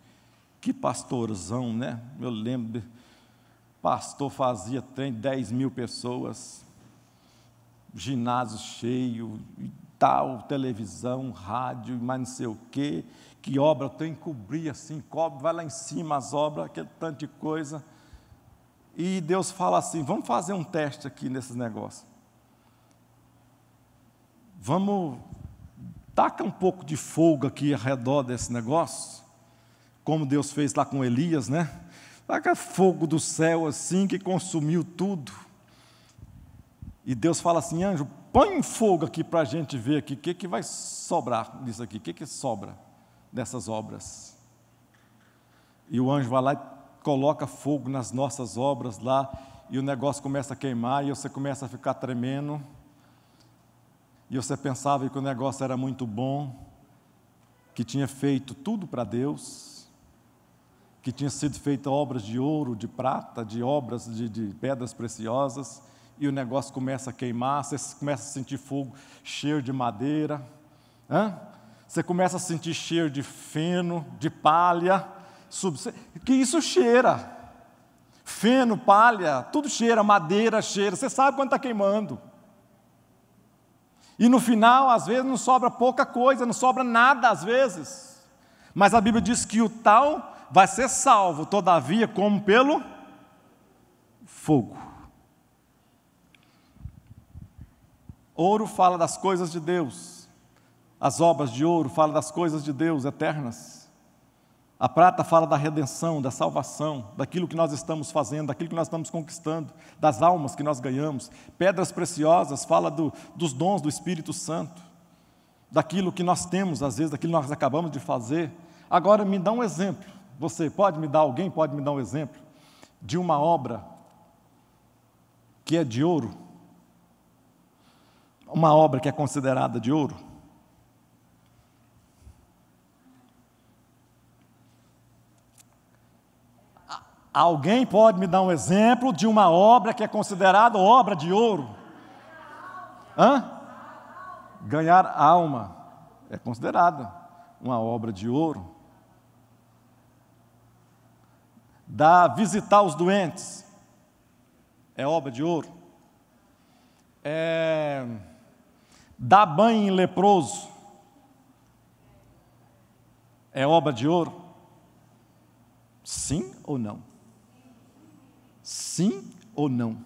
que pastorzão, né? Eu lembro, pastor fazia 10 mil pessoas, ginásio cheio, e tal, televisão, rádio, mas não sei o quê, que obra tem que cobrir assim, cobre, vai lá em cima as obras, aquele tanto de coisa, e Deus fala assim, vamos fazer um teste aqui nesses negócios. Vamos, taca um pouco de fogo aqui ao redor desse negócio, como Deus fez lá com Elias, né? aquele fogo do céu assim que consumiu tudo. E Deus fala assim: anjo, põe fogo aqui para a gente ver aqui, o que vai sobrar disso aqui, o que sobra dessas obras. E o anjo vai lá e coloca fogo nas nossas obras lá, e o negócio começa a queimar, e você começa a ficar tremendo, e você pensava que o negócio era muito bom, que tinha feito tudo para Deus, que tinha sido feita obras de ouro, de prata, de obras de pedras preciosas, e o negócio começa a queimar, você começa a sentir fogo, cheiro de madeira, você começa a sentir cheiro de feno, de palha, que isso cheira, feno, palha, tudo cheira, madeira cheira, você sabe quando está queimando. E no final, às vezes, não sobra pouca coisa, não sobra nada às vezes, mas a Bíblia diz que o tal vai ser salvo, todavia, como pelo fogo. Ouro fala das coisas de Deus, as obras de ouro falam das coisas de Deus eternas. A prata fala da redenção, da salvação, daquilo que nós estamos fazendo, daquilo que nós estamos conquistando, das almas que nós ganhamos. Pedras preciosas fala dos dons do Espírito Santo, daquilo que nós temos, às vezes, daquilo que nós acabamos de fazer. Agora me dá um exemplo, alguém pode me dar um exemplo de uma obra que é de ouro? Uma obra que é considerada de ouro? Alguém pode me dar um exemplo de uma obra que é considerada obra de ouro? Ganhar alma é considerada uma obra de ouro. Visitar os doentes é obra de ouro. Dar banho em leproso é obra de ouro? Sim ou não? Sim ou não?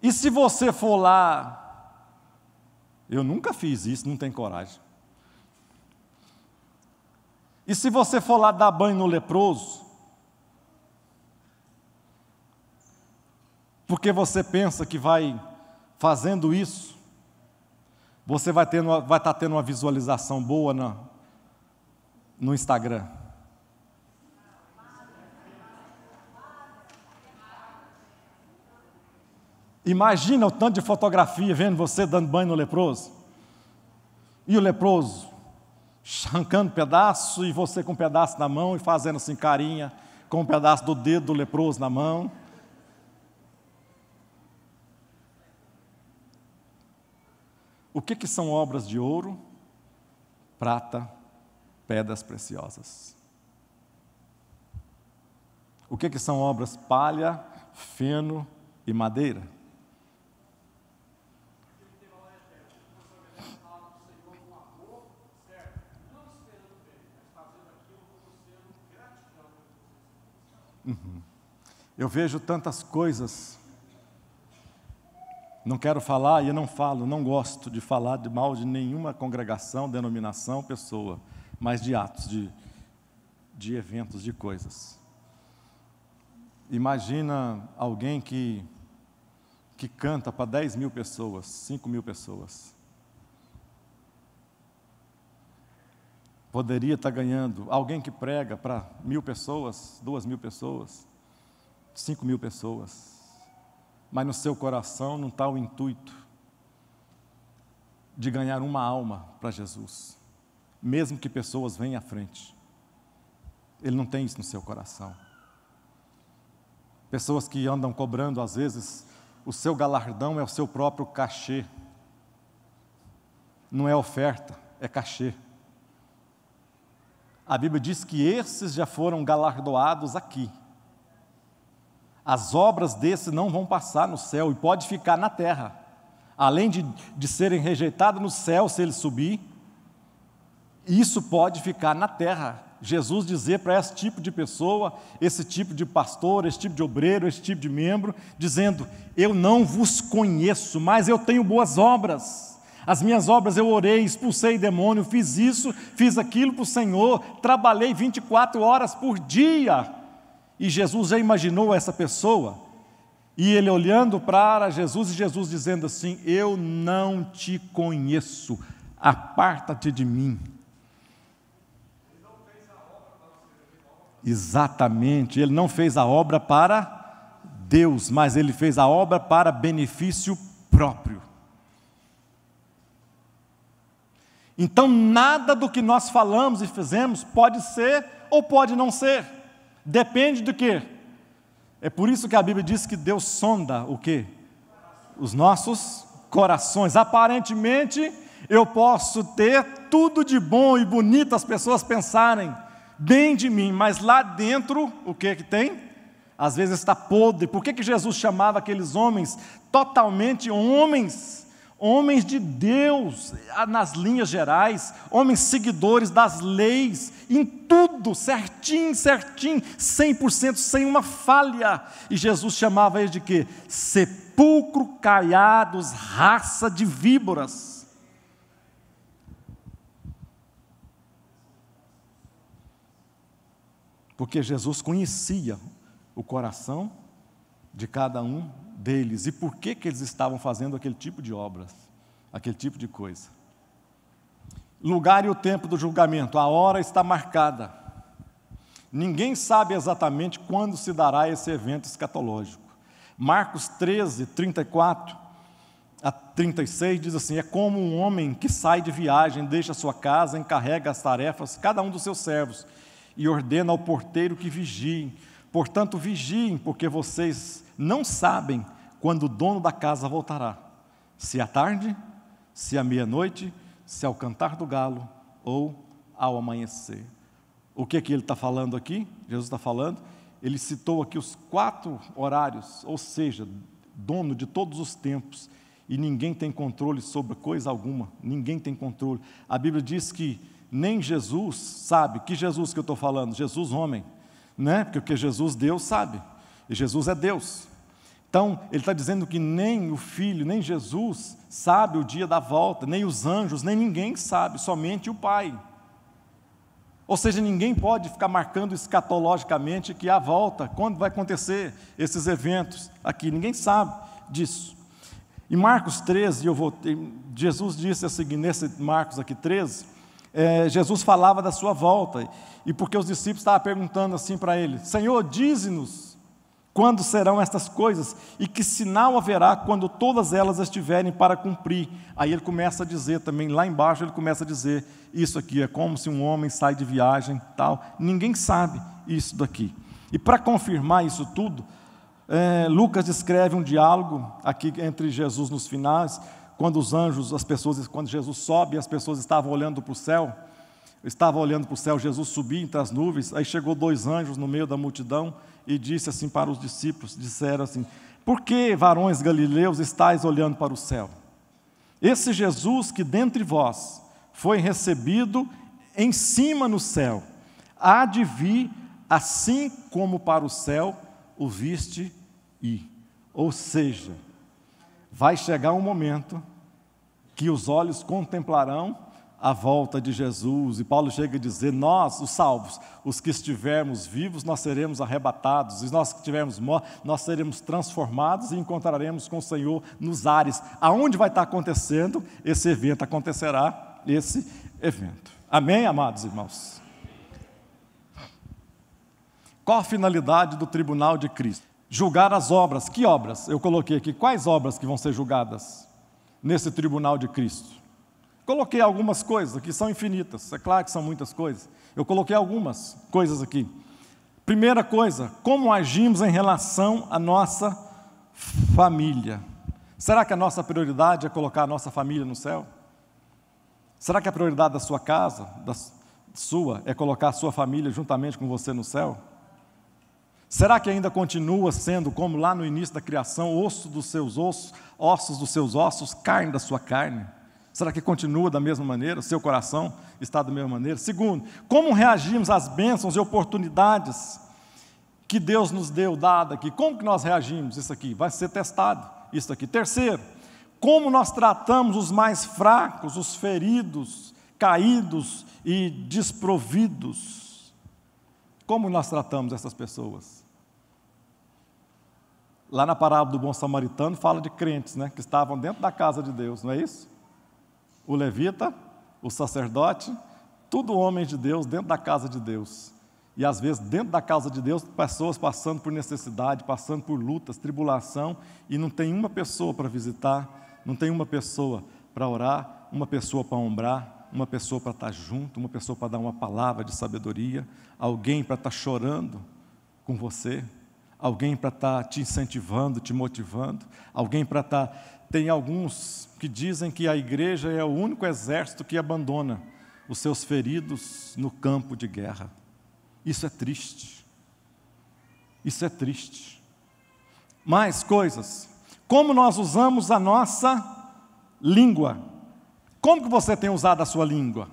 E se você for lá, eu nunca fiz isso, não tenho coragem. E se você for lá dar banho no leproso, porque você pensa que vai fazendo isso, você vai estar tendo uma visualização boa no Instagram. Imagina o tanto de fotografia vendo você dando banho no leproso. E o leproso arrancando pedaço, e você com um pedaço na mão e fazendo assim carinha com um pedaço do dedo do leproso na mão. O que são obras de ouro, prata, pedras preciosas? O que são obras palha, feno e madeira? Eu vejo tantas coisas, não quero falar e eu não falo, não gosto de falar de mal de nenhuma congregação, denominação, pessoa, mas de atos, de eventos, de coisas. Imagina alguém que canta para 10 mil pessoas, 5 mil pessoas. Poderia estar ganhando alguém que prega para 1.000 pessoas, 2.000 pessoas, 5.000 pessoas, mas no seu coração não está o intuito de ganhar uma alma para Jesus, mesmo que pessoas venham à frente. Ele não tem isso no seu coração. Pessoas que andam cobrando, às vezes, o seu galardão é o seu próprio cachê. Não é oferta, é cachê. A Bíblia diz que esses já foram galardoados aqui. As obras desses não vão passar no céu e pode ficar na terra. Além de serem rejeitados no céu se ele subir, isso pode ficar na terra. Jesus dizer para esse tipo de pessoa, esse tipo de pastor, esse tipo de obreiro, esse tipo de membro, dizendo: eu não vos conheço, mas eu tenho boas obras. As minhas obras eu orei, expulsei demônio, fiz isso, fiz aquilo para o Senhor, trabalhei 24 horas por dia. E Jesus já imaginou essa pessoa, e ele olhando para Jesus, e Jesus dizendo assim: eu não te conheço, aparta-te de mim. Exatamente, ele não fez a obra para Deus, mas ele fez a obra para benefício próprio. Então, nada do que nós falamos e fizemos pode ser ou pode não ser. Depende do quê? É por isso que a Bíblia diz que Deus sonda o quê? Os nossos corações. Aparentemente, eu posso ter tudo de bom e bonito, as pessoas pensarem bem de mim, mas lá dentro, o que que tem? Às vezes está podre. Por que Jesus chamava aqueles homens totalmente homens de Deus, nas linhas gerais, homens seguidores das leis, em tudo, certinho, 100%, sem uma falha. E Jesus chamava eles de quê? Sepulcro caiados, raça de víboras. Porque Jesus conhecia o coração de cada um deles, e por que eles estavam fazendo aquele tipo de obras, aquele tipo de coisa. Lugar e o tempo do julgamento, a hora está marcada. Ninguém sabe exatamente quando se dará esse evento escatológico. Marcos 13, 34 a 36 diz assim: é como um homem que sai de viagem, deixa sua casa, encarrega as tarefas, cada um dos seus servos, e ordena ao porteiro que vigiem. Portanto, vigiem, porque vocês não sabem quando o dono da casa voltará, se à tarde, se à meia-noite, se ao cantar do galo ou ao amanhecer. O que ele está falando aqui? Jesus está falando, ele citou aqui os 4 horários, ou seja, dono de todos os tempos, e ninguém tem controle sobre coisa alguma, ninguém tem controle. A Bíblia diz que nem Jesus sabe. Que Jesus que eu estou falando? Jesus homem, né? Porque Jesus Deus sabe, e Jesus é Deus. Então, ele está dizendo que nem o Filho, nem Jesus sabe o dia da volta, nem os anjos, nem ninguém sabe, somente o Pai. Ou seja, ninguém pode ficar marcando escatologicamente que a volta, quando vai acontecer esses eventos aqui, ninguém sabe disso. Em Marcos 13, Jesus disse assim, nesse Marcos aqui 13, Jesus falava da sua volta, e porque os discípulos estavam perguntando assim para ele: Senhor, dize-nos quando serão estas coisas, e que sinal haverá quando todas elas estiverem para cumprir? Aí ele começa a dizer também, lá embaixo ele começa a dizer, isso aqui é como se um homem sai de viagem, tal, ninguém sabe isso daqui. E para confirmar isso tudo, Lucas descreve um diálogo aqui entre Jesus nos finais, quando os anjos, quando Jesus sobe, as pessoas estavam olhando para o céu, Jesus subia entre as nuvens, aí chegou 2 anjos no meio da multidão, e disse assim para os discípulos, disseram assim: por que, varões galileus, estáis olhando para o céu? Esse Jesus que dentre vós foi recebido em cima no céu, há de vir assim como para o céu o viste ir. Ou seja, vai chegar um momento que os olhos contemplarão a volta de Jesus, e Paulo chega a dizer: nós, os salvos, os que estivermos vivos, nós seremos arrebatados, e nós que estivermos mortos, nós seremos transformados e encontraremos com o Senhor nos ares. Aonde vai estar acontecendo esse evento? Acontecerá esse evento. Amém, amados irmãos? Qual a finalidade do tribunal de Cristo? Julgar as obras. Que obras? Eu coloquei aqui, quais obras que vão ser julgadas nesse tribunal de Cristo? Coloquei algumas coisas aqui, são infinitas, é claro que são muitas coisas. Eu coloquei algumas coisas aqui. Primeira coisa, como agimos em relação à nossa família. Será que a nossa prioridade é colocar a nossa família no céu? Será que a prioridade da sua casa, é colocar a sua família juntamente com você no céu? Será que ainda continua sendo, como lá no início da criação, osso dos seus ossos, ossos dos seus ossos, carne da sua carne? Será que continua da mesma maneira? Seu coração está da mesma maneira? Segundo, como reagimos às bênçãos e oportunidades que Deus nos deu, dada aqui? Como que nós reagimos? Isso aqui vai ser testado, isso aqui. Terceiro, como nós tratamos os mais fracos, os feridos, caídos e desprovidos. Como nós tratamos essas pessoas? Lá na parábola do bom samaritano fala de crentes, né, que estavam dentro da casa de Deus, não é isso? O levita, o sacerdote, tudo homem de Deus dentro da casa de Deus. E às vezes dentro da casa de Deus, pessoas passando por necessidade, passando por lutas, tribulação, e não tem uma pessoa para visitar, não tem uma pessoa para orar, uma pessoa para ombrar, uma pessoa para estar junto, uma pessoa para dar uma palavra de sabedoria, alguém para estar chorando com você, alguém para estar te incentivando, te motivando, alguém para estar... Tem alguns que dizem que a igreja é o único exército que abandona os seus feridos no campo de guerra. Isso é triste. Isso é triste. Mais coisas. Como nós usamos a nossa língua. Como que você tem usado a sua língua?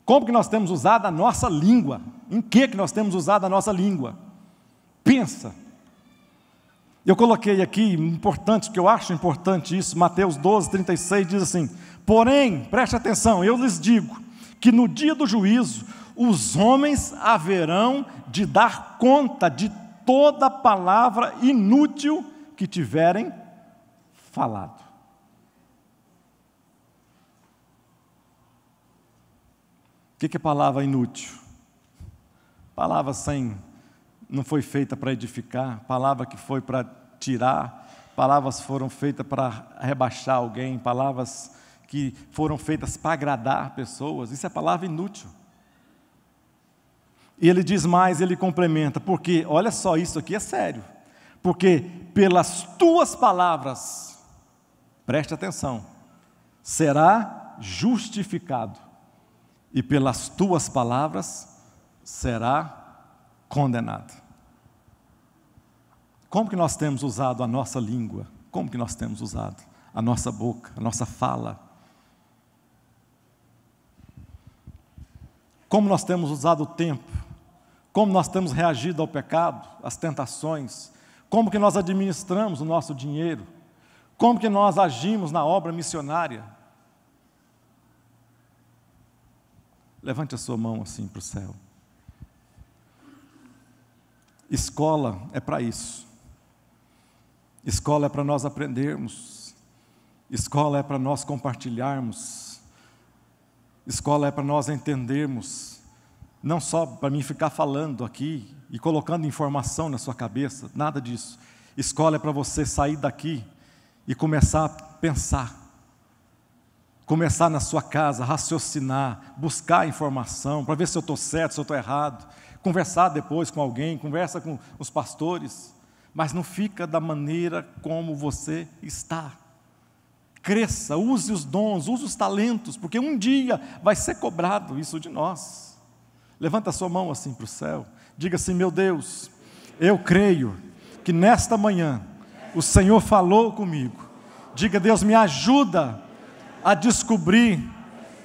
Como que nós temos usado a nossa língua? Em que nós temos usado a nossa língua? Pensa. Eu coloquei aqui, importante, porque eu acho importante isso, Mateus 12, 36, diz assim: porém, preste atenção, eu lhes digo, que no dia do juízo, os homens haverão de dar conta de toda palavra inútil que tiverem falado. O que é palavra inútil? Palavra não foi feita para edificar, palavra que foi para tirar, palavras foram feitas para rebaixar alguém, palavras que foram feitas para agradar pessoas. Isso é palavra inútil. E ele diz mais, ele complementa, porque, olha só, isso aqui é sério, porque pelas tuas palavras, preste atenção, será justificado, e pelas tuas palavras será condenado. Como que nós temos usado a nossa língua? Como que nós temos usado a nossa boca, a nossa fala? Como nós temos usado o tempo? Como nós temos reagido ao pecado, às tentações? Como que nós administramos o nosso dinheiro? Como que nós agimos na obra missionária? Levante a sua mão assim para o céu. Escola é para isso. Escola é para nós aprendermos. Escola é para nós compartilharmos. Escola é para nós entendermos. Não só para mim ficar falando aqui e colocando informação na sua cabeça, nada disso. Escola é para você sair daqui e começar a pensar. Começar na sua casa, raciocinar, buscar informação, para ver se eu estou certo, se eu estou errado. Conversar depois com alguém, conversa com os pastores, mas não fica da maneira como você está. Cresça, use os dons, use os talentos, porque um dia vai ser cobrado isso de nós. Levanta a sua mão assim para o céu, diga assim: meu Deus, eu creio que nesta manhã o Senhor falou comigo. Diga: Deus, me ajuda a descobrir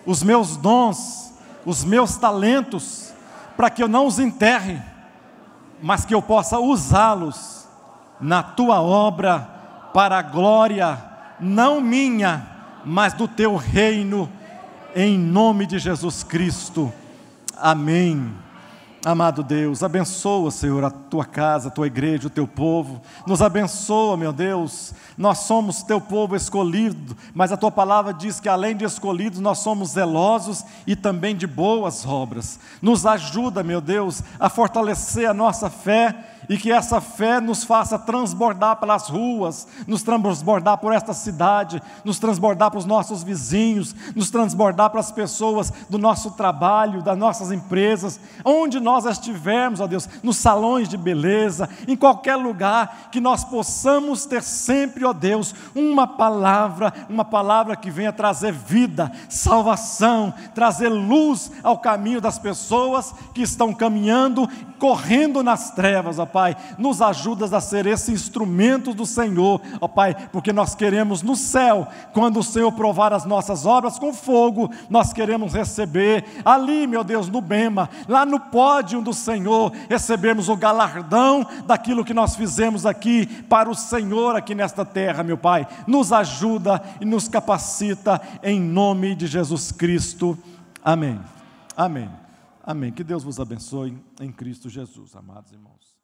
os meus dons, os meus talentos, para que eu não os enterre, mas que eu possa usá-los na Tua obra, para a glória, não minha, mas do Teu reino, em nome de Jesus Cristo. Amém. Amado Deus, abençoa, Senhor, a Tua casa, a Tua igreja, o Teu povo. Nos abençoa, meu Deus. Nós somos Teu povo escolhido, mas a Tua palavra diz que além de escolhidos, nós somos zelosos e também de boas obras. Nos ajuda, meu Deus, a fortalecer a nossa fé, e que essa fé nos faça transbordar pelas ruas, nos transbordar por esta cidade, nos transbordar para os nossos vizinhos, nos transbordar para as pessoas do nosso trabalho, das nossas empresas, onde nós estivermos, ó Deus, nos salões de beleza, em qualquer lugar, que nós possamos ter sempre, ó Deus, uma palavra que venha trazer vida, salvação, trazer luz ao caminho das pessoas que estão caminhando, correndo nas trevas, ó Pai, nos ajudas a ser esse instrumento do Senhor, ó Pai, porque nós queremos no céu, quando o Senhor provar as nossas obras com fogo, nós queremos receber ali, meu Deus, no bema, lá no pódio do Senhor, recebermos o galardão daquilo que nós fizemos aqui para o Senhor aqui nesta terra, meu Pai. Nos ajuda e nos capacita em nome de Jesus Cristo. Amém. Amém. Amém. Que Deus vos abençoe em Cristo Jesus, amados irmãos.